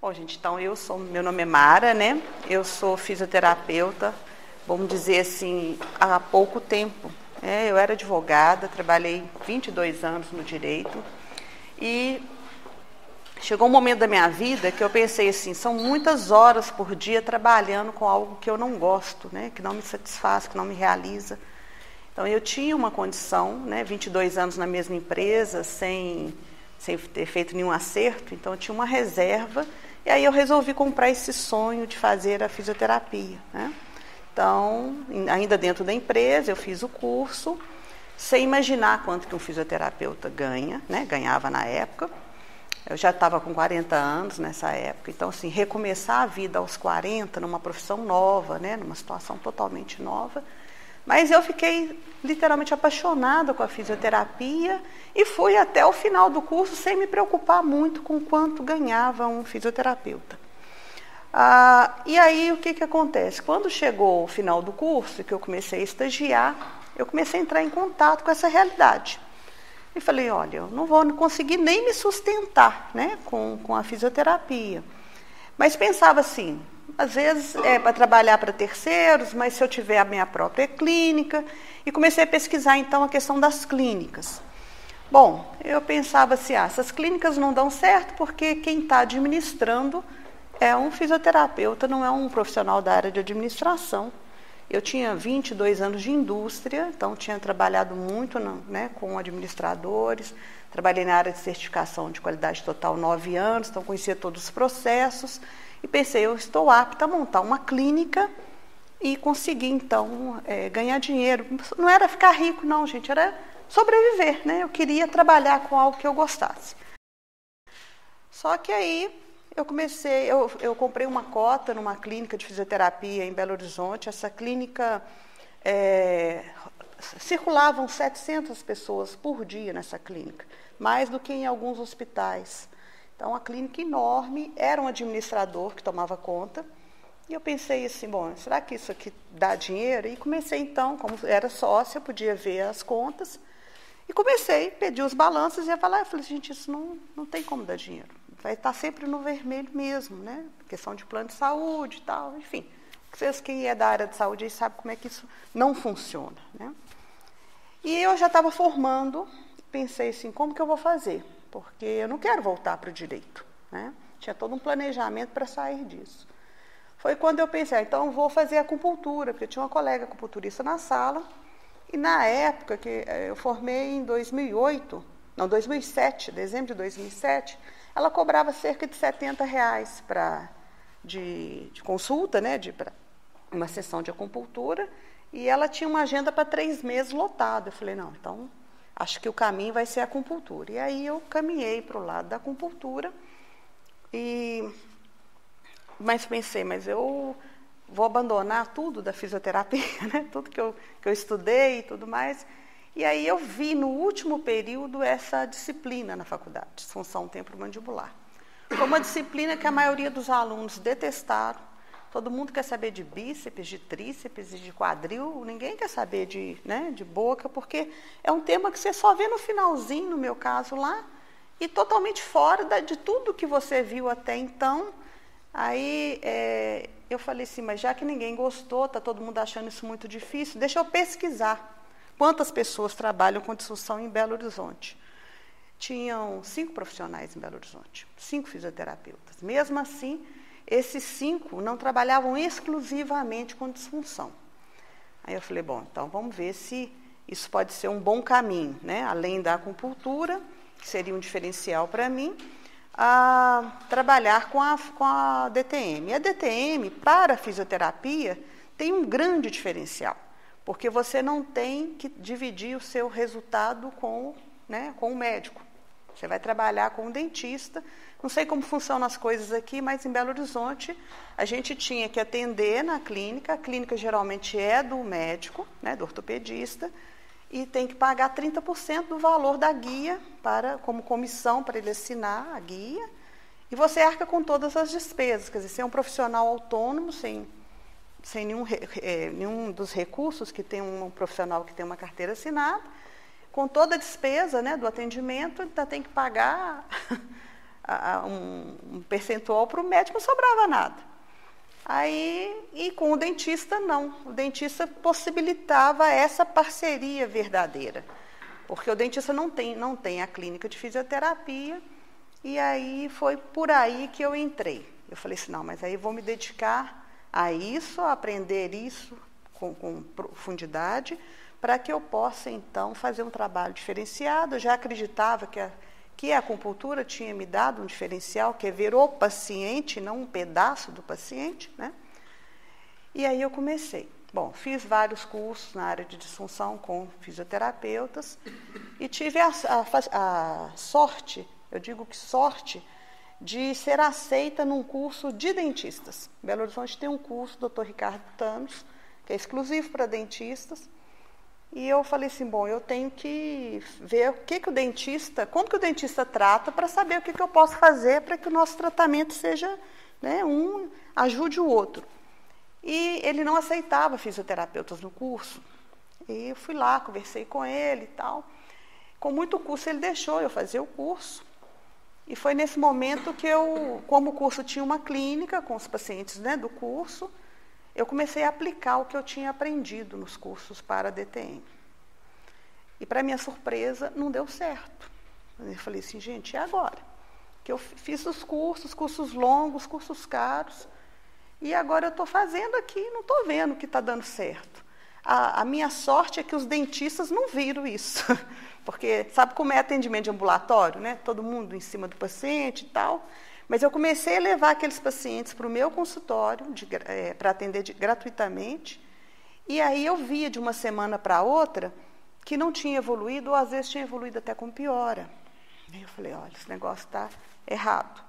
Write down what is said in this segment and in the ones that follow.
Bom, gente, então meu nome é Mara, né? Eu sou fisioterapeuta, vamos dizer assim, há pouco tempo. Eu era advogada, trabalhei 22 anos no direito e chegou um momento da minha vida que eu pensei assim, são muitas horas por dia trabalhando com algo que eu não gosto, né? Que não me satisfaz, que não me realiza. Então eu tinha uma condição, né? 22 anos na mesma empresa, sem ter feito nenhum acerto, então eu tinha uma reserva. E aí eu resolvi comprar esse sonho de fazer a fisioterapia, né? Então, ainda dentro da empresa, eu fiz o curso, sem imaginar quanto que um fisioterapeuta ganha, né? Ganhava na época. Eu já estava com 40 anos nessa época. Então, assim, recomeçar a vida aos 40, numa profissão nova, né? Numa situação totalmente nova. Mas eu fiquei literalmente apaixonada com a fisioterapia e fui até o final do curso sem me preocupar muito com quanto ganhava um fisioterapeuta. E aí o que acontece? Quando chegou o final do curso, que eu comecei a estagiar, eu comecei a entrar em contato com essa realidade. E falei, olha, eu não vou conseguir nem me sustentar, né, com a fisioterapia. Mas pensava assim, às vezes é para trabalhar para terceiros, mas se eu tiver a minha própria clínica, e comecei a pesquisar então a questão das clínicas. Bom, eu pensava assim, essas clínicas não dão certo porque quem está administrando é um fisioterapeuta, não é um profissional da área de administração. Eu tinha 22 anos de indústria, então tinha trabalhado muito, né, com administradores, trabalhei na área de certificação de qualidade total 9 anos, então conhecia todos os processos, e pensei, eu estou apta a montar uma clínica e conseguir, então, ganhar dinheiro. Não era ficar rico, não, gente, era sobreviver, né? Eu queria trabalhar com algo que eu gostasse. Só que aí eu comprei uma cota numa clínica de fisioterapia em Belo Horizonte. Essa clínica, circulavam 700 pessoas por dia nessa clínica, mais do que em alguns hospitais. Então, uma clínica enorme, era um administrador que tomava conta, e eu pensei assim, bom, será que isso aqui dá dinheiro? E comecei então, como era sócia, eu podia ver as contas, e comecei a pedir os balanços, e ia falar, eu falei, gente, isso não tem como dar dinheiro, vai estar sempre no vermelho mesmo, né? Questão de plano de saúde e tal, enfim. Vocês, quem é da área de saúde, aí sabe como é que isso não funciona, né? E eu já estava formando, pensei assim, como que eu vou fazer? Porque eu não quero voltar para o direito, né? Tinha todo um planejamento para sair disso. Foi quando eu pensei, então eu vou fazer acupuntura, porque eu tinha uma colega acupunturista na sala, e na época que eu formei em 2007, dezembro de 2007, ela cobrava cerca de R$70 de consulta, né, para uma sessão de acupuntura, e ela tinha uma agenda para 3 meses lotada. Eu falei, não, então acho que o caminho vai ser a acupuntura. E aí eu caminhei para o lado da acupuntura, mas pensei, mas eu vou abandonar tudo da fisioterapia, né? Tudo que eu estudei e tudo mais. E aí eu vi no último período essa disciplina na faculdade, disfunção temporomandibular. Foi uma disciplina que a maioria dos alunos detestaram. Todo mundo quer saber de bíceps, de tríceps e de quadril, ninguém quer saber de boca, porque é um tema que você só vê no finalzinho, no meu caso lá, e totalmente fora de tudo que você viu até então. Aí eu falei assim, mas já que ninguém gostou, está todo mundo achando isso muito difícil, deixa eu pesquisar quantas pessoas trabalham com disfunção em Belo Horizonte. Tinham 5 profissionais em Belo Horizonte, 5 fisioterapeutas. Mesmo assim, esses 5 não trabalhavam exclusivamente com disfunção. Aí eu falei, bom, então vamos ver se isso pode ser um bom caminho, né? Além da acupuntura, que seria um diferencial para mim, a trabalhar com a DTM. E a DTM, para a fisioterapia, tem um grande diferencial, porque você não tem que dividir o seu resultado com o médico. Você vai trabalhar com o dentista. Não sei como funcionam as coisas aqui, mas em Belo Horizonte a gente tinha que atender na clínica. A clínica geralmente é do médico, né, do ortopedista, e tem que pagar 30% do valor da guia como comissão para ele assinar a guia. E você arca com todas as despesas. Quer dizer, você é um profissional autônomo, sem nenhum dos recursos que tem um profissional que tem uma carteira assinada, com toda a despesa, né, do atendimento, ainda tem que pagar um percentual para o médico, não sobrava nada. Aí, e com o dentista, não. O dentista possibilitava essa parceria verdadeira. Porque o dentista não tem a clínica de fisioterapia. E aí foi por aí que eu entrei. Eu falei assim, não, mas aí vou me dedicar a isso, a aprender isso com profundidade, para que eu possa, então, fazer um trabalho diferenciado. Eu já acreditava que a acupuntura tinha me dado um diferencial, que é ver o paciente, não um pedaço do paciente, né? E aí eu comecei. Bom, fiz vários cursos na área de disfunção com fisioterapeutas e tive a sorte, eu digo que sorte, de ser aceita num curso de dentistas. Em Belo Horizonte tem um curso, Dr. Ricardo Thanos, que é exclusivo para dentistas. E eu falei assim, bom, eu tenho que ver o que o dentista, como que o dentista trata, para saber o que eu posso fazer para que o nosso tratamento seja, né, ajude o outro. E ele não aceitava fisioterapeutas no curso. E eu fui lá, conversei com ele e tal. Com muito curso ele deixou eu fazer o curso. E foi nesse momento que como o curso tinha uma clínica com os pacientes, né, do curso, eu comecei a aplicar o que eu tinha aprendido nos cursos para a DTM. E, para minha surpresa, não deu certo. Eu falei assim, gente, e agora? Que eu fiz os cursos longos, cursos caros, e agora eu estou fazendo aqui e não estou vendo que está dando certo. A minha sorte é que os dentistas não viram isso, porque sabe como é atendimento de ambulatório, né? Todo mundo em cima do paciente e tal. Mas eu comecei a levar aqueles pacientes para o meu consultório, para atender gratuitamente, e aí eu via de uma semana para outra que não tinha evoluído, ou às vezes tinha evoluído até com piora. Aí eu falei, olha, esse negócio está errado.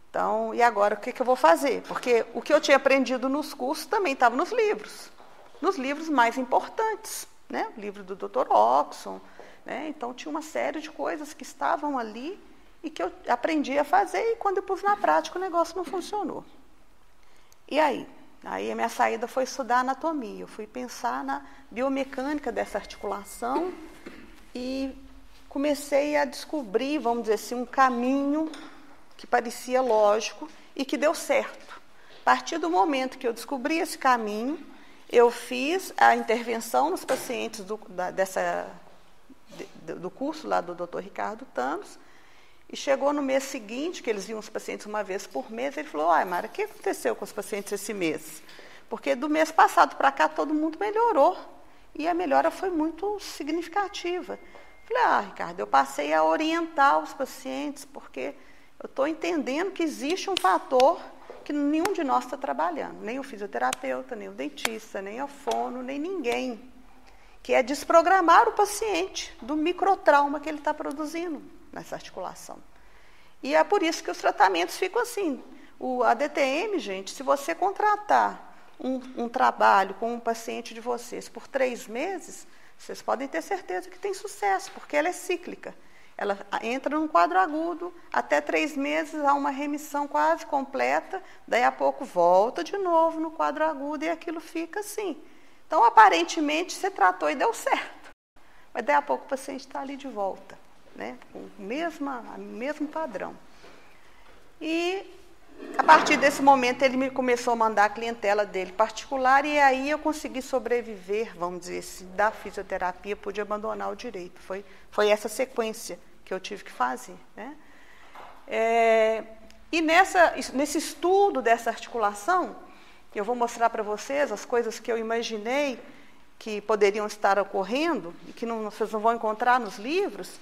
Então, e agora o que eu vou fazer? Porque o que eu tinha aprendido nos cursos também estava nos livros mais importantes, né? O livro do Dr. Oxon, né? Então tinha uma série de coisas que estavam ali e que eu aprendi a fazer, e quando eu pus na prática o negócio não funcionou. E aí? Aí a minha saída foi estudar anatomia, eu fui pensar na biomecânica dessa articulação e comecei a descobrir, vamos dizer assim, um caminho que parecia lógico e que deu certo. A partir do momento que eu descobri esse caminho, eu fiz a intervenção nos pacientes do curso lá do Dr. Ricardo Thanos. E chegou no mês seguinte, que eles viam os pacientes uma vez por mês, ele falou, Mara, o que aconteceu com os pacientes esse mês? Porque do mês passado para cá todo mundo melhorou. E a melhora foi muito significativa. Falei, Ricardo, eu passei a orientar os pacientes, porque eu estou entendendo que existe um fator que nenhum de nós está trabalhando, nem o fisioterapeuta, nem o dentista, nem a fono, nem ninguém, que é desprogramar o paciente do microtrauma que ele está produzindo nessa articulação. E é por isso que os tratamentos ficam assim. A DTM, gente, se você contratar um trabalho com um paciente de vocês por 3 meses, vocês podem ter certeza que tem sucesso, porque ela é cíclica. Ela entra num quadro agudo, até 3 meses há uma remissão quase completa, daí a pouco volta de novo no quadro agudo e aquilo fica assim. Então, aparentemente, você tratou e deu certo. Mas daí a pouco o paciente está ali de volta, né? Com o mesmo padrão. E a partir desse momento ele me começou a mandar a clientela dele particular, e aí eu consegui sobreviver, vamos dizer assim, da fisioterapia, pude abandonar o direito. Foi essa sequência que eu tive que fazer, né? E nesse estudo dessa articulação, eu vou mostrar para vocês as coisas que eu imaginei que poderiam estar ocorrendo e que vocês não vão encontrar nos livros.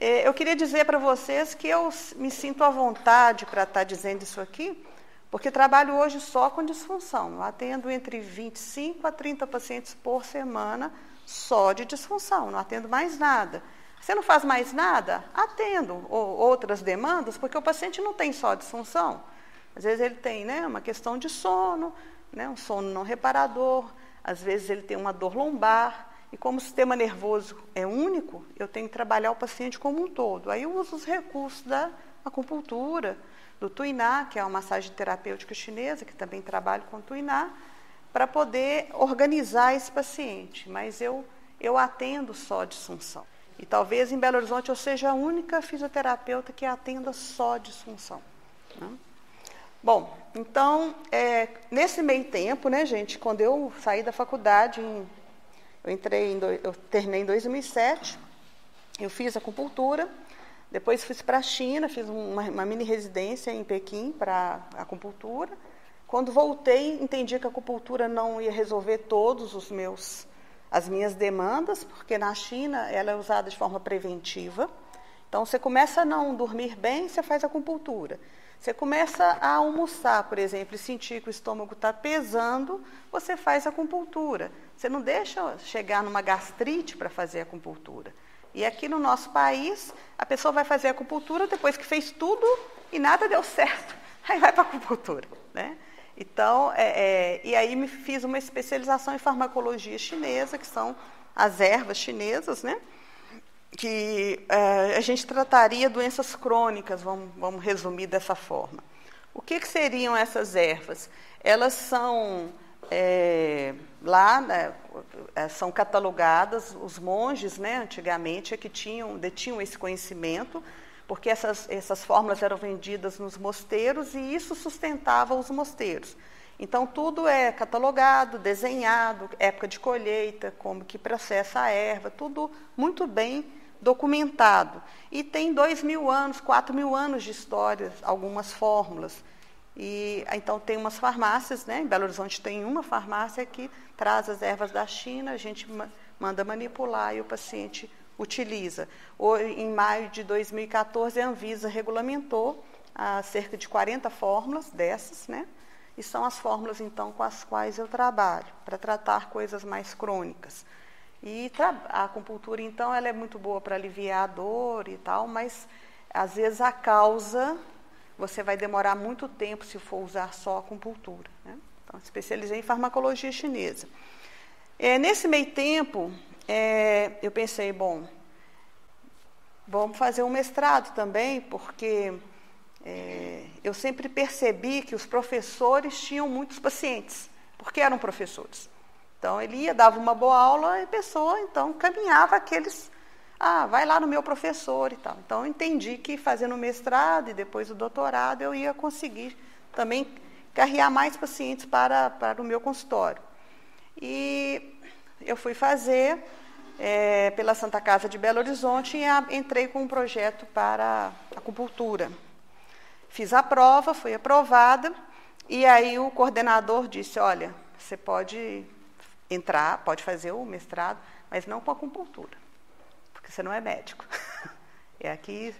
Eu queria dizer para vocês que eu me sinto à vontade para estar dizendo isso aqui, porque trabalho hoje só com disfunção. Eu atendo entre 25 a 30 pacientes por semana só de disfunção, não atendo mais nada. Você não faz mais nada? Atendo outras demandas, porque o paciente não tem só disfunção. Às vezes ele tem, né, uma questão de sono, né, um sono não reparador, às vezes ele tem uma dor lombar, e como o sistema nervoso é único, eu tenho que trabalhar o paciente como um todo. Aí eu uso os recursos da acupuntura, do Tuiná, que é uma massagem terapêutica chinesa, que também trabalho com Tuiná, para poder organizar esse paciente. Mas eu atendo só disfunção. E talvez em Belo Horizonte eu seja a única fisioterapeuta que atenda só disfunção, né? Bom, então, nesse meio tempo, né, gente, quando eu saí da faculdade, eu terminei em 2007, eu fiz acupuntura, depois fui para a China, fiz uma mini residência em Pequim para acupuntura. Quando voltei, entendi que a acupuntura não ia resolver todos as minhas demandas, porque na China ela é usada de forma preventiva. Então, você começa a não dormir bem, você faz acupuntura. Você começa a almoçar, por exemplo, e sentir que o estômago está pesando, você faz acupuntura. Você não deixa chegar numa gastrite para fazer acupuntura. E aqui no nosso país, a pessoa vai fazer acupuntura depois que fez tudo e nada deu certo. Aí vai para a acupuntura, né? Então, e aí fiz uma especialização em farmacologia chinesa, que são as ervas chinesas, né? Que a gente trataria doenças crônicas, vamos resumir dessa forma. O que seriam essas ervas? Elas são, né, são catalogadas, os monges, né, antigamente, que detinham esse conhecimento, porque essas fórmulas eram vendidas nos mosteiros e isso sustentava os mosteiros. Então, tudo é catalogado, desenhado, época de colheita, como que processa a erva, tudo muito bem documentado. E tem 2.000 anos, 4.000 anos de história, algumas fórmulas. E então tem umas farmácias, né? Em Belo Horizonte tem uma farmácia que traz as ervas da China, a gente manda manipular e o paciente utiliza. Em maio de 2014, a Anvisa regulamentou cerca de 40 fórmulas dessas, né? E são as fórmulas, então, com as quais eu trabalho, para tratar coisas mais crônicas. E a acupuntura, então, ela é muito boa para aliviar a dor e tal, mas, às vezes, a causa, você vai demorar muito tempo se for usar só a acupuntura, né? Então, especializei em farmacologia chinesa. Nesse meio tempo, eu pensei, bom, vamos fazer um mestrado também, porque eu sempre percebi que os professores tinham muitos pacientes, porque eram professores. Então, ele ia, dava uma boa aula e a pessoa, então, caminhava aqueles... vai lá no meu professor e tal. Então, eu entendi que fazendo o mestrado e depois o doutorado, eu ia conseguir também carregar mais pacientes para o meu consultório. E eu fui fazer pela Santa Casa de Belo Horizonte e entrei com um projeto para acupuntura. Fiz a prova, fui aprovada, e aí o coordenador disse, olha, você pode entrar, pode fazer o mestrado, mas não com acupuntura, porque você não é médico. Aqui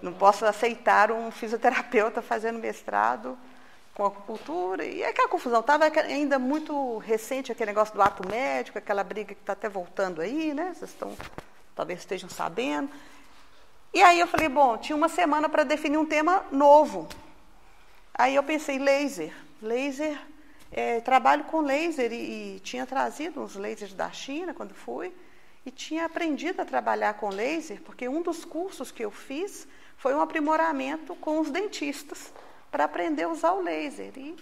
não posso aceitar um fisioterapeuta fazendo mestrado com acupuntura. E é aquela confusão, estava ainda muito recente aquele negócio do ato médico, aquela briga que está até voltando aí, né? Vocês talvez estejam sabendo. E aí eu falei, bom, tinha uma semana para definir um tema novo. Aí eu pensei, laser, trabalho com laser e tinha trazido uns lasers da China quando fui e tinha aprendido a trabalhar com laser, porque um dos cursos que eu fiz foi um aprimoramento com os dentistas para aprender a usar o laser. E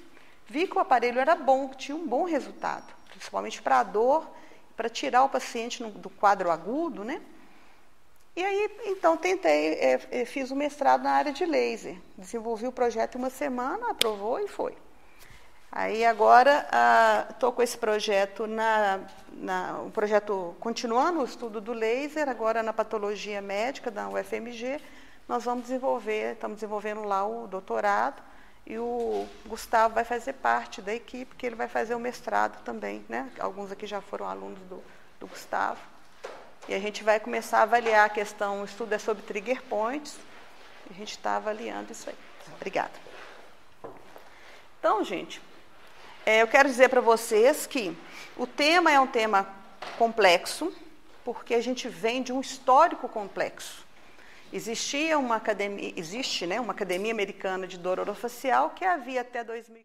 vi que o aparelho era bom, tinha um bom resultado, principalmente para a dor, para tirar o paciente do quadro agudo, né? E aí, então, fiz o mestrado na área de laser. Desenvolvi o projeto em uma semana, aprovou e foi. Aí, agora, estou com esse projeto, um projeto continuando o estudo do laser, agora na patologia médica da UFMG. Nós estamos desenvolvendo lá o doutorado, e o Gustavo vai fazer parte da equipe, que ele vai fazer o mestrado também, né? Alguns aqui já foram alunos do Gustavo. E a gente vai começar a avaliar a questão, o estudo é sobre trigger points, e a gente está avaliando isso aí. Obrigada. Então, gente, eu quero dizer para vocês que o tema é um tema complexo, porque a gente vem de um histórico complexo. Existe, né, uma academia americana de dor orofacial que havia até 2000.